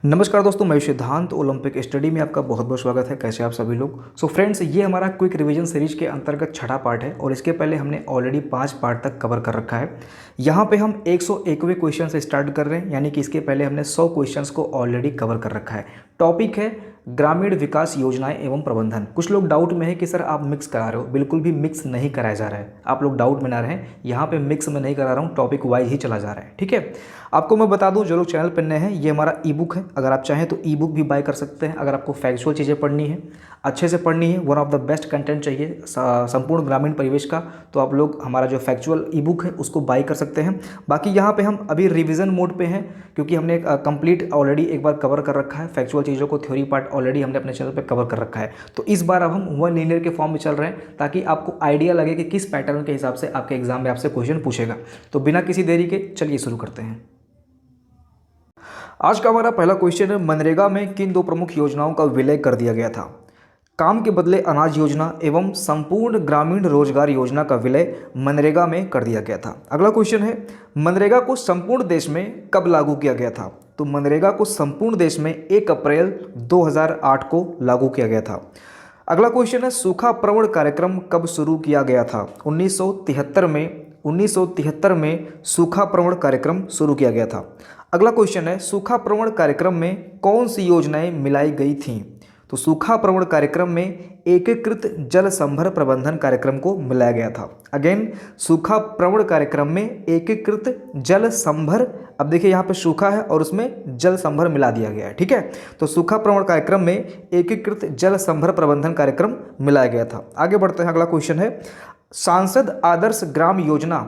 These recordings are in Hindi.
नमस्कार दोस्तों, मैं सिद्धांत ओलंपिक स्टडी में आपका बहुत बहुत स्वागत है। कैसे आप सभी लोग। फ्रेंड्स, ये हमारा क्विक रिवीजन सीरीज के अंतर्गत छठा पार्ट है और इसके पहले हमने ऑलरेडी 5 पार्ट तक कवर कर रखा है। यहाँ पे हम 101वें क्वेश्चन से स्टार्ट कर रहे हैं, यानी कि इसके पहले हमने 100 क्वेश्चंस को ऑलरेडी कवर कर रखा है। टॉपिक है ग्रामीण विकास योजनाएं एवं प्रबंधन। कुछ लोग डाउट में है कि सर आप मिक्स करा रहे हो। बिल्कुल भी मिक्स नहीं कराया जा रहा है, आप लोग डाउट में ना रहें। यहाँ पे मिक्स में नहीं करा रहा हूँ, टॉपिक वाइज ही चला जा रहा है। ठीक है, आपको मैं बता दूं, जो लोग चैनल पर नए हैं, ये हमारा ई बुक है। अगर आप चाहें तो ई बुक भी बाय कर सकते हैं। अगर आपको फैक्चुअल चीज़ें पढ़नी है, अच्छे से पढ़नी है, one of the best content चाहिए संपूर्ण ग्रामीण परिवेश का, तो आप लोग हमारा जो फैक्चुअल ई बुक है उसको बाय कर सकते हैं। बाकी यहाँ पे हम अभी रिवीजन मोड पे हैं, क्योंकि हमने कंप्लीट ऑलरेडी एक बार कवर कर रखा है फैक्चुअल चीज़ों को। थ्योरी पार्ट ऑलरेडी हमने अपने चैनल पे कवर कर रखा है। तो इस बार अब हम वन लीनियर के फॉर्म में चल रहे हैं, ताकि आपको आइडिया लगे कि किस पैटर्न के हिसाब से आपके एग्जाम में आपसे क्वेश्चन पूछेगा। तो बिना किसी देरी के चलिए शुरू करते हैं। आज का हमारा पहला क्वेश्चन है, मनरेगा में किन दो प्रमुख योजनाओं का विलय कर दिया गया था? काम के बदले अनाज योजना एवं संपूर्ण ग्रामीण रोजगार योजना का विलय मनरेगा में कर दिया गया था। अगला क्वेश्चन है, मनरेगा को संपूर्ण देश में कब लागू किया गया था? तो मनरेगा को संपूर्ण देश में 1 अप्रैल 2008 को लागू किया गया था। अगला क्वेश्चन है, सूखा प्रवण कार्यक्रम कब शुरू किया गया था? 1973 में सूखा प्रवण कार्यक्रम शुरू किया गया था। अगला क्वेश्चन है, सूखा प्रवण कार्यक्रम में कौन सी योजनाएं मिलाई गई थीं? तो सूखा प्रवण कार्यक्रम में एकीकृत जल संभर प्रबंधन कार्यक्रम को मिलाया गया था। अगेन, सूखा प्रवण कार्यक्रम में एकीकृत जल संभर, अब देखिए यहाँ पे सूखा है और उसमें जल संभर मिला दिया गया है। ठीक है, तो सूखा प्रवण कार्यक्रम में एकीकृत जल संभर प्रबंधन कार्यक्रम मिलाया गया था। आगे बढ़ते हैं। अगला क्वेश्चन है, सांसद आदर्श ग्राम योजना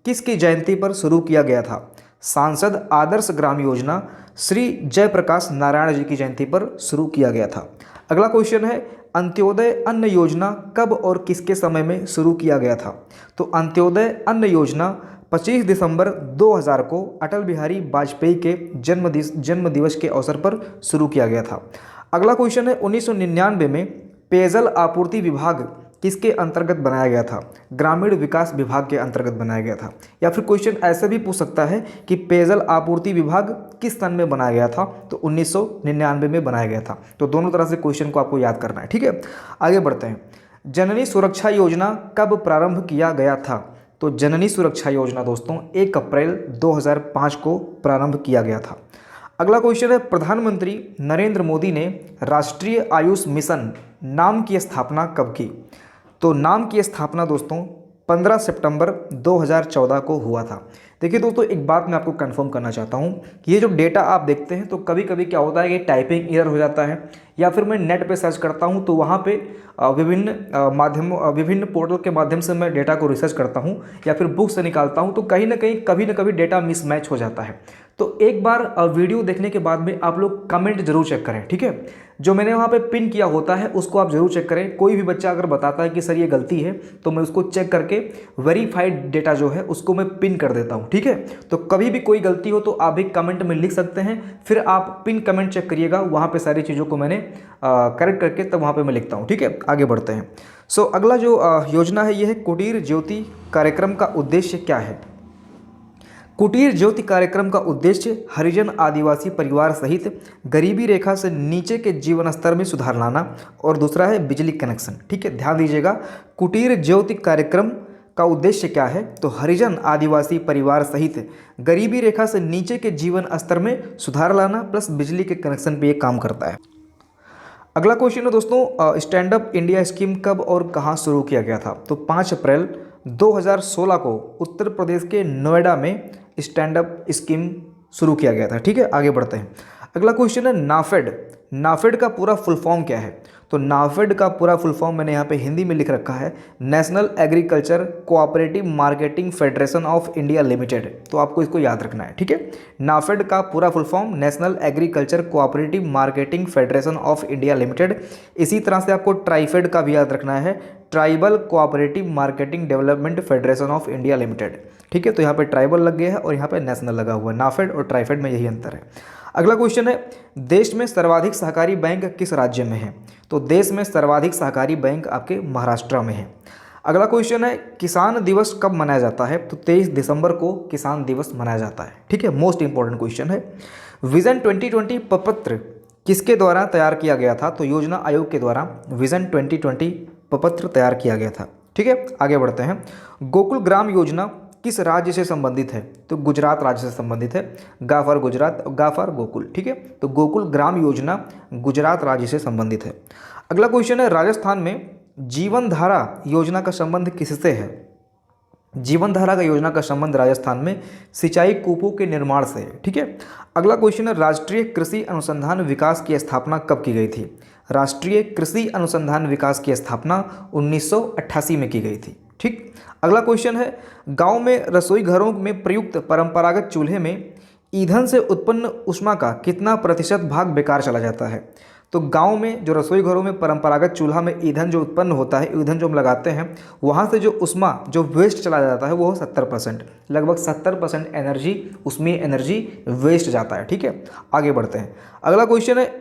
किसकी जयंती पर शुरू किया गया था? सांसद आदर्श ग्राम योजना श्री जयप्रकाश नारायण जी की जयंती पर शुरू किया गया था। अगला क्वेश्चन है, अंत्योदय अन्न योजना कब और किसके समय में शुरू किया गया था? तो अंत्योदय अन्न योजना 25 दिसंबर 2000 को अटल बिहारी वाजपेयी के जन्म दिवस के अवसर पर शुरू किया गया था। अगला क्वेश्चन है, 1999 में पेयजल आपूर्ति विभाग किसके अंतर्गत बनाया गया था? ग्रामीण विकास विभाग के अंतर्गत बनाया गया था। या फिर क्वेश्चन ऐसे भी पूछ सकता है कि पेयजल आपूर्ति विभाग किस सन में बनाया गया था? तो 1999 में बनाया गया था। तो दोनों तरह से क्वेश्चन को आपको याद करना है। ठीक है, आगे बढ़ते हैं। जननी सुरक्षा योजना कब प्रारंभ किया गया था? तो जननी सुरक्षा योजना दोस्तों 1 अप्रैल 2005 को प्रारंभ किया गया था। अगला क्वेश्चन है, प्रधानमंत्री नरेंद्र मोदी ने राष्ट्रीय आयुष मिशन नाम की स्थापना कब की? तो नाम की स्थापना दोस्तों 15 सितंबर 2014 को हुआ था। देखिए दोस्तों, एक बात मैं आपको कंफर्म करना चाहता हूँ कि ये जो डेटा आप देखते हैं, तो कभी कभी क्या होता है कि टाइपिंग एरर हो जाता है, या फिर मैं नेट पे सर्च करता हूँ तो वहाँ पे विभिन्न पोर्टल के माध्यम से मैं डेटा को रिसर्च करता हूँ या फिर बुक से निकालता हूँ, तो कहीं ना कहीं कभी ना कभी डेटा मिसमैच हो जाता है। तो एक बार वीडियो देखने के बाद में आप लोग कमेंट जरूर चेक करें। ठीक है, जो मैंने वहाँ पे पिन किया होता है उसको आप जरूर चेक करें। कोई भी बच्चा अगर बताता है कि सर ये गलती है, तो मैं उसको चेक करके वेरीफाइड डेटा जो है उसको मैं पिन कर देता हूँ। ठीक है, तो कभी भी कोई गलती हो तो आप भी कमेंट में लिख सकते हैं, फिर आप पिन कमेंट चेक करिएगा, वहाँ पे सारी चीज़ों को मैंने करेक्ट करके तब वहाँ पे मैं लिखता हूँ। ठीक है, आगे बढ़ते हैं। अगला जो योजना है ये है कुटीर ज्योति कार्यक्रम का उद्देश्य क्या है? कुटीर ज्योति कार्यक्रम का उद्देश्य हरिजन आदिवासी परिवार सहित गरीबी रेखा से नीचे के जीवन स्तर में सुधार लाना, और दूसरा है बिजली कनेक्शन। ठीक है, ध्यान दीजिएगा, कुटीर ज्योति कार्यक्रम का उद्देश्य क्या है? तो हरिजन आदिवासी परिवार सहित गरीबी रेखा से नीचे के जीवन स्तर में सुधार लाना प्लस बिजली के कनेक्शन पे ये काम करता है। अगला क्वेश्चन है दोस्तों, स्टैंड अप इंडिया स्कीम कब और कहाँ शुरू किया गया था? तो 5 अप्रैल 2016 को उत्तर प्रदेश के नोएडा में स्टैंड अप स्कीम शुरू किया गया था। ठीक है, आगे बढ़ते हैं। अगला क्वेश्चन है, नाफेड। नाफेड का पूरा फुल फॉर्म क्या है? तो नाफेड का पूरा फुल फॉर्म मैंने यहाँ पे हिंदी में लिख रखा है, national agriculture cooperative marketing federation of India limited. तो आपको इसको याद रखना है। ठीक है, नाफेड का पूरा full form national agriculture cooperative marketing federation of India limited. इसी तरह से आपको ट्राइफेड का भी याद रखना है, tribal cooperative marketing development federation of India limited. ठीक है, तो यहाँ पे ट्राइबल लग गया है और यहाँ पे नेशनल लगा हुआ है। नाफेड और ट्राइफेड में यही अंतर है। अगला क्वेश्चन है, देश में सर्वाधिक सहकारी बैंक किस राज्य में है? तो देश में सर्वाधिक सहकारी बैंक आपके महाराष्ट्र में है। अगला क्वेश्चन है, किसान दिवस कब मनाया जाता है? तो 23 दिसंबर को किसान दिवस मनाया जाता है। ठीक है, मोस्ट इंपॉर्टेंट क्वेश्चन है। विजन 2020 प्रपत्र किसके द्वारा तैयार किया गया था? तो योजना आयोग के द्वारा विजन 2020 प्रपत्र तैयार किया गया था। ठीक है, आगे बढ़ते हैं। गोकुल ग्राम योजना किस राज्य से संबंधित है? तो गुजरात राज्य से संबंधित है। गा फॉर गुजरात, गा फॉर गोकुल। ठीक है, तो गोकुल ग्राम योजना गुजरात राज्य से संबंधित है। अगला क्वेश्चन है, राजस्थान में जीवन धारा योजना का संबंध किससे है? जीवन धारा का योजना का संबंध राजस्थान में सिंचाई कूपों के निर्माण से है। ठीक है, अगला क्वेश्चन है, राष्ट्रीय कृषि अनुसंधान विकास की स्थापना कब की गई थी? राष्ट्रीय कृषि अनुसंधान विकास की स्थापना 1988 में की गई थी। ठीक, अगला क्वेश्चन है, गांव में रसोई घरों में प्रयुक्त परंपरागत चूल्हे में ईंधन से उत्पन्न ऊष्मा का कितना प्रतिशत भाग बेकार चला जाता है? तो गांव में जो रसोई घरों में परंपरागत चूल्हा में ईंधन जो उत्पन्न होता है, ईंधन जो हम लगाते हैं, वहाँ से जो ऊष्मा जो वेस्ट चला जाता है वो 70%, लगभग 70% एनर्जी, ऊष्मीय एनर्जी वेस्ट जाता है। ठीक है, आगे बढ़ते हैं। अगला क्वेश्चन है,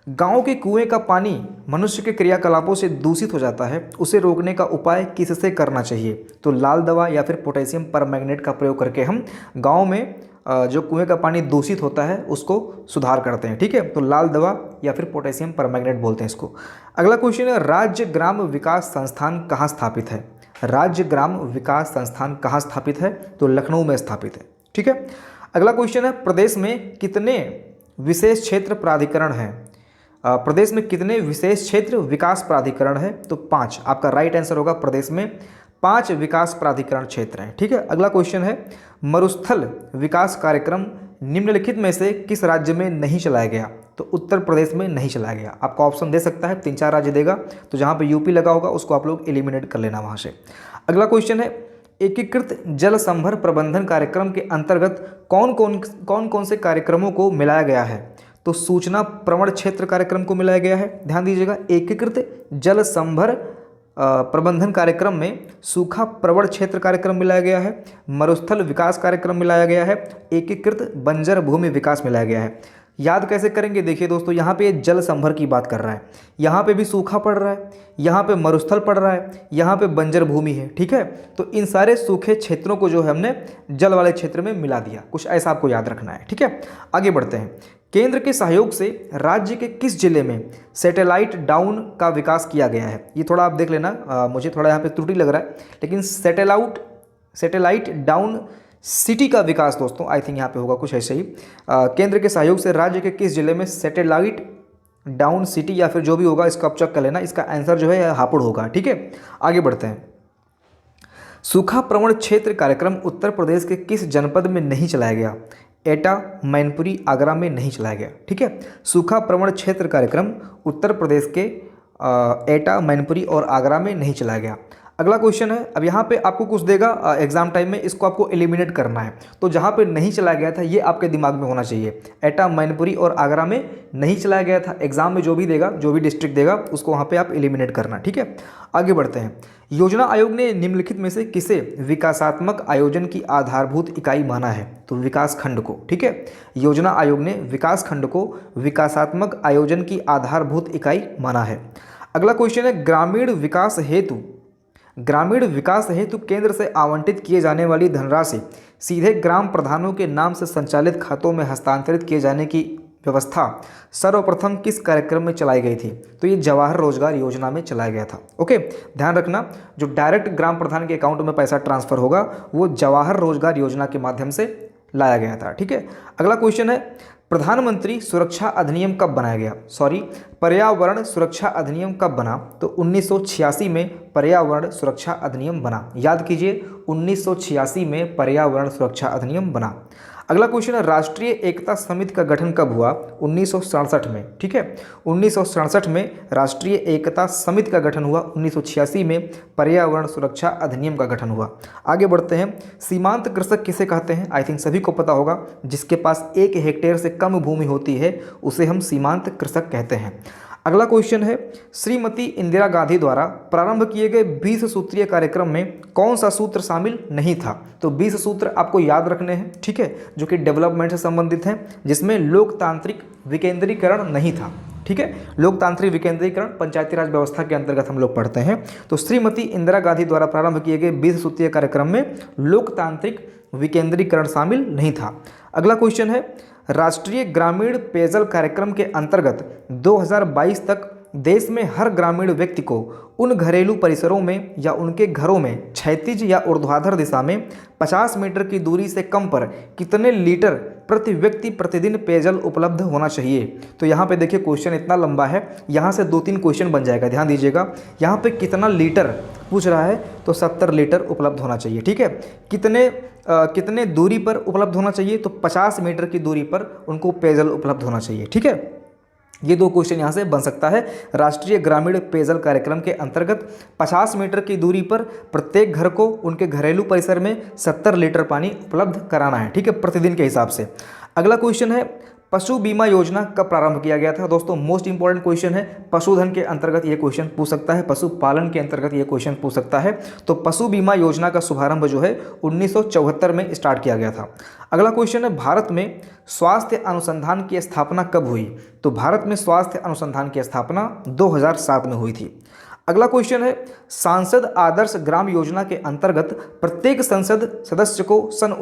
गांव के कुएं का पानी मनुष्य के क्रियाकलापों से दूषित हो जाता है, उसे रोकने का उपाय किससे करना चाहिए? तो लाल दवा या फिर पोटेशियम परमैंगनेट का प्रयोग करके हम गांव में जो कुएं का पानी दूषित होता है उसको सुधार करते हैं। ठीक है, तो लाल दवा या फिर पोटेशियम परमैंगनेट बोलते हैं इसको। अगला क्वेश्चन है, राज्य ग्राम विकास संस्थान कहाँ स्थापित है? राज्य ग्राम विकास संस्थान कहाँ स्थापित है? तो लखनऊ में स्थापित है। ठीक है, अगला क्वेश्चन है, प्रदेश में कितने विशेष क्षेत्र प्राधिकरण हैं? प्रदेश में कितने विशेष क्षेत्र विकास प्राधिकरण है? तो 5, आपका राइट आंसर होगा। प्रदेश में 5 विकास प्राधिकरण क्षेत्र हैं। ठीक है, अगला क्वेश्चन है, मरुस्थल विकास कार्यक्रम निम्नलिखित में से किस राज्य में नहीं चलाया गया? तो उत्तर प्रदेश में नहीं चलाया गया। आपका ऑप्शन दे सकता है, 3-4 राज्य देगा, तो जहाँ पे यूपी लगा होगा उसको आप लोग एलिमिनेट कर लेना वहाँ से। अगला क्वेश्चन है, एकीकृत जल संभर प्रबंधन कार्यक्रम के अंतर्गत कौन कौन से कार्यक्रमों को मिलाया गया है? तो सूचना प्रवण क्षेत्र कार्यक्रम को मिलाया गया है। ध्यान दीजिएगा, एकीकृत जल संभर प्रबंधन कार्यक्रम में सूखा प्रवण क्षेत्र कार्यक्रम मिलाया गया है, मरुस्थल विकास कार्यक्रम मिलाया गया है, एकीकृत बंजर भूमि विकास मिलाया गया है। याद कैसे करेंगे? देखिए दोस्तों, यहाँ पे जल संभर की बात कर रहा है, यहाँ पे भी सूखा पड़ रहा है, यहाँ पे मरुस्थल पड़ रहा है, यहाँ पे बंजर भूमि है। ठीक है, तो इन सारे सूखे क्षेत्रों को जो है हमने जल वाले क्षेत्र में मिला दिया, कुछ ऐसा आपको याद रखना है। ठीक है, आगे बढ़ते हैं। केंद्र के सहयोग से राज्य के किस जिले में सैटेलाइट डाउन का विकास किया गया है? ये थोड़ा आप देख लेना, मुझे थोड़ा यहाँ पे त्रुटि लग रहा है, लेकिन सैटेलाइट डाउन सिटी का विकास दोस्तों आई थिंक यहाँ पे होगा कुछ ऐसे ही। केंद्र के सहयोग से राज्य के किस जिले में सैटेलाइट डाउन सिटी या फिर जो भी होगा इसका आप चेक कर लेना, इसका आंसर जो है हापुड़ होगा। ठीक है, आगे बढ़ते हैं। सूखा प्रवण क्षेत्र कार्यक्रम उत्तर प्रदेश के किस जनपद में नहीं चलाया गया? एटा, मैनपुरी, आगरा में नहीं चलाया गया। ठीक है, सूखा प्रवण क्षेत्र कार्यक्रम उत्तर प्रदेश के एटा, मैनपुरी और आगरा में नहीं चलाया गया। अगला क्वेश्चन है, अब यहाँ पे आपको कुछ देगा एग्जाम टाइम में, इसको आपको एलिमिनेट करना है। तो जहाँ पे नहीं चलाया गया था ये आपके दिमाग में होना चाहिए, एटा, मैनपुरी और आगरा में नहीं चलाया गया था। एग्जाम में जो भी देगा, जो भी डिस्ट्रिक्ट देगा उसको वहाँ पे आप एलिमिनेट करना। ठीक है, आगे बढ़ते हैं। योजना आयोग ने निम्नलिखित में से किसे विकासात्मक आयोजन की आधारभूत इकाई माना है? तो विकास खंड को। ठीक है, योजना आयोग ने विकास खंड को विकासात्मक आयोजन की आधारभूत इकाई माना है। अगला क्वेश्चन है, ग्रामीण विकास हेतु केंद्र से आवंटित किए जाने वाली धनराशि सीधे ग्राम प्रधानों के नाम से संचालित खातों में हस्तांतरित किए जाने की व्यवस्था सर्वप्रथम किस कार्यक्रम में चलाई गई थी? तो ये जवाहर रोजगार योजना में चलाया गया था। ओके, ध्यान रखना, जो डायरेक्ट ग्राम प्रधान के अकाउंट में पैसा ट्रांसफर होगा वो जवाहर रोजगार योजना के माध्यम से लाया गया था। ठीक है, अगला क्वेश्चन है, प्रधानमंत्री सुरक्षा अधिनियम कब बनाया गया? पर्यावरण सुरक्षा अधिनियम कब बना? तो 1986 में पर्यावरण सुरक्षा अधिनियम बना। याद कीजिए, 1986 में पर्यावरण सुरक्षा अधिनियम बना। अगला क्वेश्चन है, राष्ट्रीय एकता समिति का गठन कब हुआ? 1967 में। ठीक है, 1967 में राष्ट्रीय एकता समिति का गठन हुआ, 1986 में पर्यावरण सुरक्षा अधिनियम का गठन हुआ। आगे बढ़ते हैं। सीमांत कृषक किसे कहते हैं? आई थिंक सभी को पता होगा, जिसके पास 1 हेक्टेयर से कम भूमि होती है उसे हम सीमांत कृषक कहते हैं। अगला क्वेश्चन है, श्रीमती इंदिरा गांधी द्वारा प्रारंभ किए गए 20 सूत्रीय कार्यक्रम में कौन सा सूत्र शामिल नहीं था? तो 20 सूत्र आपको याद रखने हैं। ठीक है, जो कि डेवलपमेंट से संबंधित हैं, जिसमें लोकतांत्रिक विकेंद्रीकरण नहीं था। ठीक है, लोकतांत्रिक विकेंद्रीकरण पंचायती राज व्यवस्था के अंतर्गत हम लोग पढ़ते हैं। तो श्रीमती इंदिरा गांधी द्वारा प्रारंभ किए गए 20 सूत्रीय कार्यक्रम में लोकतांत्रिक विकेंद्रीकरण शामिल नहीं था। अगला क्वेश्चन है, राष्ट्रीय ग्रामीण पेयजल कार्यक्रम के अंतर्गत 2022 तक देश में हर ग्रामीण व्यक्ति को उन घरेलू परिसरों में या उनके घरों में क्षैतिज या ऊर्ध्वाधर दिशा में 50 मीटर की दूरी से कम पर कितने लीटर प्रति व्यक्ति प्रतिदिन पेयजल उपलब्ध होना चाहिए। तो यहाँ पे देखिए क्वेश्चन इतना लंबा है, यहाँ से 2-3 क्वेश्चन बन जाएगा, ध्यान दीजिएगा। यहाँ पे कितना लीटर पूछ रहा है, तो 70 लीटर उपलब्ध होना चाहिए, ठीक है। कितने दूरी पर उपलब्ध होना चाहिए, तो 50 मीटर की दूरी पर उनको पेयजल उपलब्ध होना चाहिए, ठीक है। ये 2 क्वेश्चन यहाँ से बन सकता है। राष्ट्रीय ग्रामीण पेयजल कार्यक्रम के अंतर्गत 50 मीटर की दूरी पर प्रत्येक घर को उनके घरेलू परिसर में 70 लीटर पानी उपलब्ध कराना है, ठीक है, प्रतिदिन के हिसाब से। अगला क्वेश्चन है, पशु बीमा योजना कब प्रारंभ किया गया था। दोस्तों मोस्ट इंपॉर्टेंट क्वेश्चन है, पशुधन के अंतर्गत ये क्वेश्चन पूछ सकता है, पशुपालन के अंतर्गत ये क्वेश्चन पूछ सकता है। तो पशु बीमा योजना का शुभारंभ जो है 1974 में स्टार्ट किया गया था। अगला क्वेश्चन है, भारत में स्वास्थ्य अनुसंधान की स्थापना कब हुई। तो भारत में स्वास्थ्य अनुसंधान की स्थापना 2007 में हुई थी। अगला क्वेश्चन है, सांसद आदर्श ग्राम योजना के अंतर्गत प्रत्येक संसद सदस्य को सन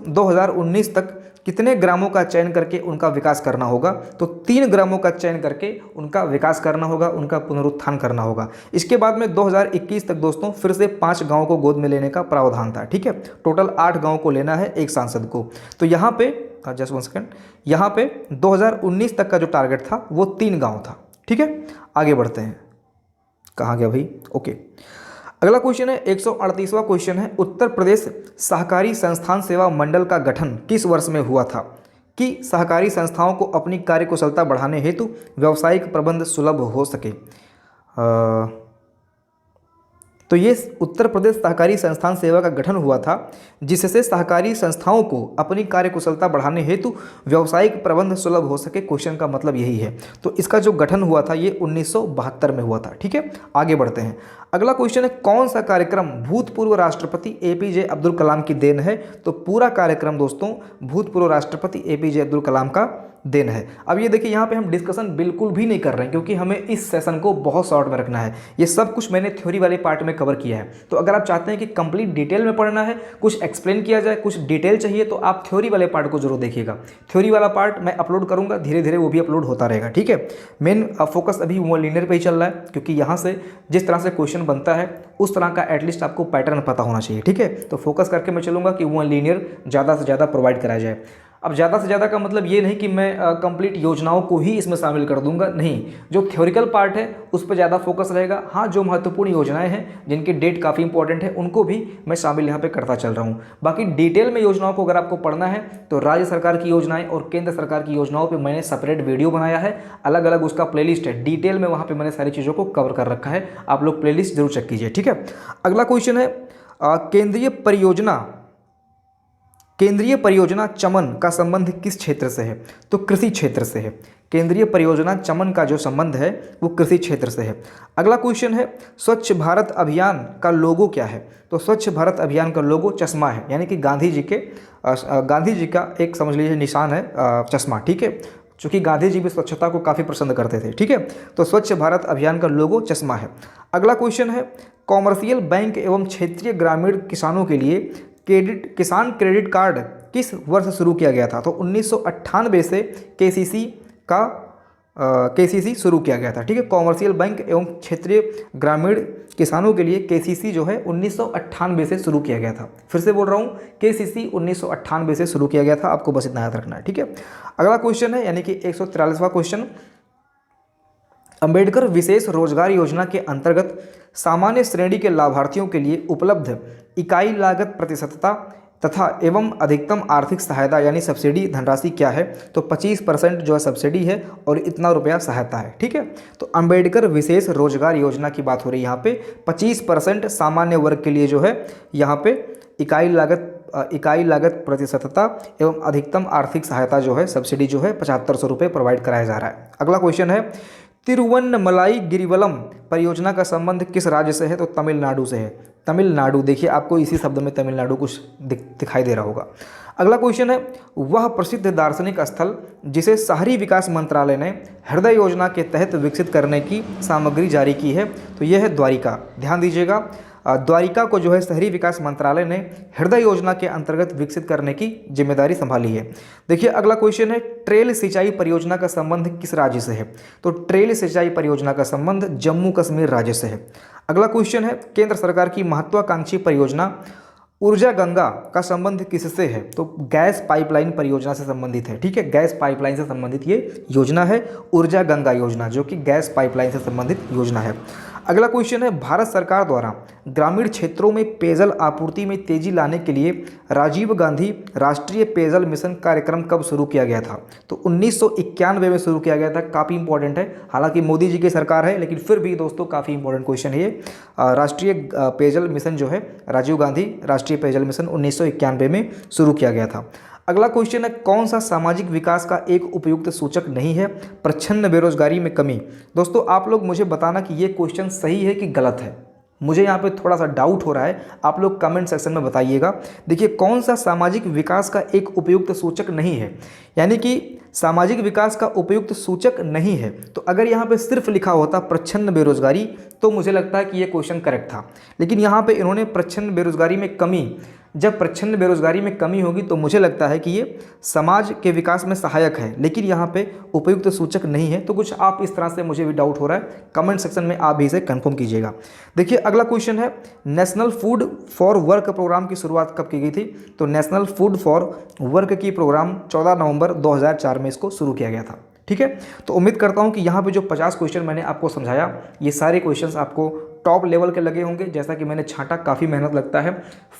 2019 तक कितने ग्रामों का चयन करके उनका विकास करना होगा। तो 3 ग्रामों का चयन करके उनका विकास करना होगा, उनका पुनरुत्थान करना होगा। इसके बाद में 2021 तक दोस्तों फिर से 5 गाँव को गोद में लेने का प्रावधान था, ठीक है। टोटल 8 गाँव को लेना है एक सांसद को। तो यहाँ पे जस्ट 1 सेकेंड, यहाँ पे 2019 तक का जो टारगेट था वो 3 गाँव था, ठीक है। आगे बढ़ते हैं, कहाँ गया भाई, ओके। अगला क्वेश्चन है 138वां क्वेश्चन है, उत्तर प्रदेश सहकारी संस्थान सेवा मंडल का गठन किस वर्ष में हुआ था कि सहकारी संस्थाओं को अपनी कार्यकुशलता बढ़ाने हेतु व्यावसायिक प्रबंध सुलभ हो सके। तो ये उत्तर प्रदेश सहकारी संस्थान सेवा का गठन हुआ था जिससे सहकारी संस्थाओं को अपनी कार्यकुशलता बढ़ाने हेतु व्यावसायिक प्रबंध सुलभ हो सके। क्वेश्चन का मतलब यही है। तो इसका जो गठन हुआ था ये 1972 में हुआ था, ठीक है। आगे बढ़ते हैं। अगला क्वेश्चन है, कौन सा कार्यक्रम भूतपूर्व राष्ट्रपति एपीजे अब्दुल कलाम की देन है। तो पूरा कार्यक्रम दोस्तों भूतपूर्व राष्ट्रपति एपीजे अब्दुल कलाम का देन है। अब ये देखिए यहाँ पे हम डिस्कशन बिल्कुल भी नहीं कर रहे हैं क्योंकि हमें इस सेशन को बहुत शॉर्ट में रखना है। ये सब कुछ मैंने थ्योरी वाले पार्ट में कवर किया है। तो अगर आप चाहते हैं कि कंप्लीट डिटेल में पढ़ना है, कुछ एक्सप्लेन किया जाए, कुछ डिटेल चाहिए, तो आप थ्योरी वाले पार्ट को जरूर देखिएगा। थ्योरी वाला पार्ट मैं अपलोड करूँगा, धीरे धीरे वो भी अपलोड होता रहेगा, ठीक है। मेन फोकस अभी वो लीनियर पर ही चल रहा है क्योंकि यहाँ से जिस तरह से क्वेश्चन बनता है उस तरह का एटलीस्ट आपको पैटर्न पता होना चाहिए, ठीक है। तो फोकस करके मैं चलूँगा कि वो लीनियर ज़्यादा से ज़्यादा प्रोवाइड कराया जाए। अब ज़्यादा से ज़्यादा का मतलब ये नहीं कि मैं कंप्लीट योजनाओं को ही इसमें शामिल कर दूंगा, नहीं। जो थ्योरिकल पार्ट है उस पर ज़्यादा फोकस रहेगा। हाँ, जो महत्वपूर्ण योजनाएं हैं जिनकी डेट काफ़ी इंपॉर्टेंट है उनको भी मैं शामिल यहाँ पे करता चल रहा हूँ। बाकी डिटेल में योजनाओं को अगर आपको पढ़ना है तो राज्य सरकार की योजनाएँ और केंद्र सरकार की योजनाओं पर मैंने सेपरेट वीडियो बनाया है, अलग अलग उसका प्लेलिस्ट है, डिटेल में वहाँ पर मैंने सारी चीज़ों को कवर कर रखा है। आप लोग प्लेलिस्ट जरूर चेक कीजिए, ठीक है। अगला क्वेश्चन है, केंद्रीय परियोजना चमन का संबंध किस क्षेत्र से है। तो कृषि क्षेत्र से है। केंद्रीय परियोजना चमन का जो संबंध है वो कृषि क्षेत्र से है। अगला क्वेश्चन है, स्वच्छ भारत अभियान का लोगो क्या है। तो स्वच्छ भारत अभियान का लोगो चश्मा है, यानी कि गांधी जी का एक समझ लीजिए निशान है चश्मा, ठीक है। चूँकि गांधी जी भी स्वच्छता को काफ़ी पसंद करते थे, ठीक है। तो स्वच्छ भारत अभियान का लोगो चश्मा है। अगला क्वेश्चन है, कॉमर्शियल बैंक एवं क्षेत्रीय ग्रामीण किसानों के लिए किसान क्रेडिट कार्ड किस वर्ष शुरू किया गया था। तो 1998 से केसीसी शुरू किया गया था, ठीक है। कॉमर्शियल बैंक एवं क्षेत्रीय ग्रामीण किसानों के लिए केसीसी जो है 1998 से शुरू किया गया था। फिर से बोल रहा हूँ, केसीसी 1998 से शुरू किया गया था, आपको बस इतना याद रखना है, ठीक है। अगला क्वेश्चन है यानी कि 143वां क्वेश्चन, अंबेडकर विशेष रोजगार योजना के अंतर्गत सामान्य श्रेणी के लाभार्थियों के लिए उपलब्ध इकाई लागत प्रतिशतता तथा एवं अधिकतम आर्थिक सहायता यानी सब्सिडी धनराशि क्या है। तो 25% जो है सब्सिडी है और इतना रुपया सहायता है, ठीक है। तो अंबेडकर विशेष रोजगार योजना की बात हो रही है यहाँ पे। 25% सामान्य वर्ग के लिए जो है यहाँ पे इकाई लागत प्रतिशतता एवं अधिकतम आर्थिक सहायता जो है सब्सिडी जो है 7500 रुपये प्रोवाइड कराया जा रहा है। अगला क्वेश्चन है, तिरुवन्नमलाई गिरिवलम परियोजना का संबंध किस राज्य से है। तो तमिलनाडु से है। तमिलनाडु, देखिए आपको इसी शब्द में तमिलनाडु कुछ दिखाई दे रहा होगा। अगला क्वेश्चन है, वह प्रसिद्ध दार्शनिक स्थल जिसे शहरी विकास मंत्रालय ने हृदय योजना के तहत विकसित करने की सामग्री जारी की है। तो यह है द्वारिका। ध्यान दीजिएगा, द्वारिका को जो है शहरी विकास मंत्रालय ने हृदय योजना के अंतर्गत विकसित करने की जिम्मेदारी संभाली है। देखिए अगला क्वेश्चन है, ट्रेल सिंचाई परियोजना का संबंध किस राज्य से है? तो ट्रेल सिंचाई परियोजना का संबंध जम्मू कश्मीर राज्य से है। अगला क्वेश्चन है, केंद्र सरकार की महत्वाकांक्षी परियोजना ऊर्जा गंगा का संबंध किससे है? तो गैस पाइपलाइन परियोजना से संबंधित है। ठीक है, गैस पाइपलाइन से संबंधित ये योजना है ऊर्जा गंगा योजना, जो कि गैस पाइपलाइन से संबंधित योजना है। अगला क्वेश्चन है, भारत सरकार द्वारा ग्रामीण क्षेत्रों में पेयजल आपूर्ति में तेजी लाने के लिए राजीव गांधी राष्ट्रीय पेयजल मिशन कार्यक्रम कब शुरू किया गया था? तो 1991 में शुरू किया गया था। काफ़ी इंपॉर्टेंट है, हालांकि मोदी जी की सरकार है, लेकिन फिर भी दोस्तों काफ़ी इंपॉर्टेंट क्वेश्चन है ये। राष्ट्रीय पेयजल मिशन जो है, राजीव गांधी राष्ट्रीय पेयजल मिशन 1991 में शुरू किया गया था। अगला क्वेश्चन है, कौन सा सामाजिक विकास का एक उपयुक्त सूचक नहीं है? प्रच्छन्न बेरोजगारी में कमी। दोस्तों आप लोग मुझे बताना कि ये क्वेश्चन सही है कि गलत है, मुझे यहाँ पे थोड़ा सा डाउट हो रहा है, आप लोग कमेंट सेक्शन में बताइएगा। देखिए कौन सा सामाजिक विकास का एक उपयुक्त सूचक नहीं है, यानी कि सामाजिक विकास का उपयुक्त सूचक नहीं है। तो अगर यहाँ पे सिर्फ लिखा होता प्रच्छन्न बेरोजगारी तो मुझे लगता है कि ये क्वेश्चन करेक्ट था, लेकिन यहाँ पे इन्होंने प्रच्छन्न बेरोजगारी में कमी, जब प्रच्छन्न बेरोजगारी में कमी होगी तो मुझे लगता है कि ये समाज के विकास में सहायक है, लेकिन यहाँ पे उपयुक्त सूचक नहीं है। तो कुछ आप इस तरह से, मुझे भी डाउट हो रहा है, कमेंट सेक्शन में आप भी इसे कंफर्म कीजिएगा। देखिए अगला क्वेश्चन है, national food for work programme की शुरुआत कब की गई थी? तो नेशनल फूड फॉर वर्क की प्रोग्राम 14 नवंबर 2004 में इसको शुरू किया गया था। ठीक है, तो उम्मीद करता हूं कि यहाँ पे जो 50 क्वेश्चन मैंने आपको समझाया, ये सारे क्वेश्चंस आपको टॉप लेवल के लगे होंगे। जैसा कि मैंने छांटा, काफ़ी मेहनत लगता है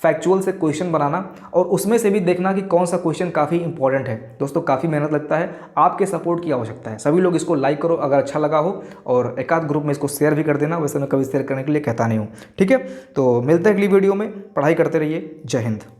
फैक्चुअल से क्वेश्चन बनाना, और उसमें से भी देखना कि कौन सा क्वेश्चन काफ़ी इंपॉर्टेंट है। दोस्तों काफ़ी मेहनत लगता है, आपके सपोर्ट की आवश्यकता है। सभी लोग इसको लाइक करो अगर अच्छा लगा हो, और एक आध ग्रुप में इसको शेयर भी कर देना। वैसे मैं कभी शेयर करने के लिए कहता नहीं हूँ। ठीक है, तो मिलते हैं अगली वीडियो में। पढ़ाई करते रहिए। जय हिंद।